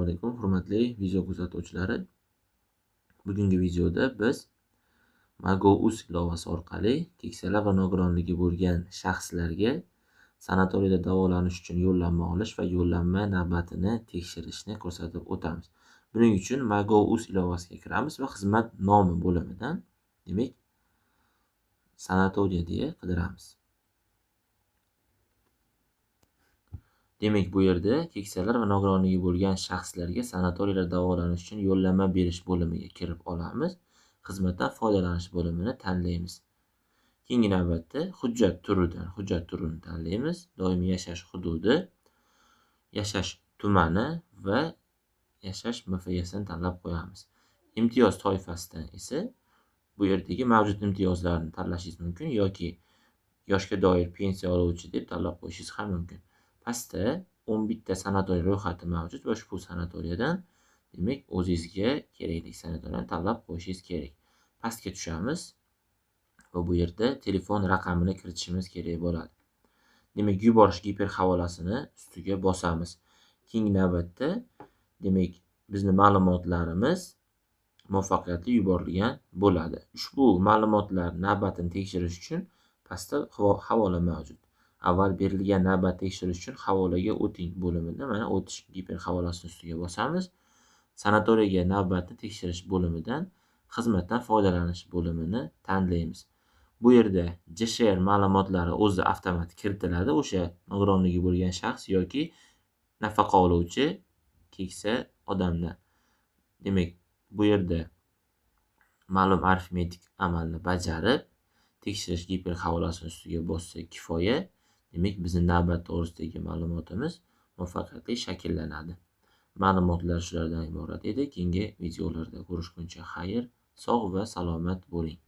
alaykum, hurmatli video kuzatuvchilari. Bugungi videoda biz MagoUz ilovasi orqali keksalar va nogironligi bo'lgan shaxslarga sanatoriyada davolanish uchun yo'llanma olish va yo'llanma navbatini tekshirishni ko'rsatib o'tamiz. Buning uchun MagoUz ilovasiga kiramiz va xizmat nomi bo'limidan, demak, sanatoriya deya qidiramiz. Demak, bu yerda keksalar va nogironligi bo'lgan shaxslarga sanatoriyalarda davolanish uchun yo'llanma berish bo'limiga kirib olamiz. Xizmatdan foydalanish bo'limini tanlaymiz. Keyingi navbatda hujjat turini tanlaymiz. Doimiy yashash hududi, yashash tumani va yashash MFY'sini tanlab qo'yamiz. Imtiyoz toifasidan esa bu yerdagi mavjud imtiyozlarni tanlashingiz mumkin yoki yoshga doir pensiya oluvchi deb tanlab qo'yishingiz ham mumkin. Pastda 11 ta sanatoriya ro'yxati mavjud va ushbu sanatoriyadan, demak, o'zingizga kerakli sanatoriyani tanlab qo'yishingiz kerak. Pastga tushamiz va bu yerda telefon raqamini kiritishimiz kerak bo'ladi. Demak, yuborish giper havolasini ustiga bosamiz. Keyingi navbatda, demak, bizning ma'lumotlarimiz muvaffaqiyatli yuborilgan bo'ladi. Ushbu ma'lumotlar navbatini tekshirish uchun pastda havola mavjud. Avval berilgan navbat tekshirish uchun havolaga o'ting bo'limida mana o'tish giper havolasini ustiga bosamiz. Sanatoriyaga navbatni tekshirish bo'limidan xizmatdan foydalanish bo'limini tanlaymiz. Bu yerda JSHR ma'lumotlari o'zi avtomatik kiritiladi. O'sha nogironligi bo'lgan shaxs yoki nafaqa oluvchi keksa odamdan. Demak, bu yerda ma'lum arifmetik amalni bajarib, tekshirish giper havolasini ustiga bossak kifoya. Demak, bizning navbat to'g'risidagi ma'lumotimiz muvaffaqiyatli shakllanadi. Ma'lumotlar shulardan iborat edi. Keyingi videolarda ko'rishguncha xayr, sog' va salomat bo'ling.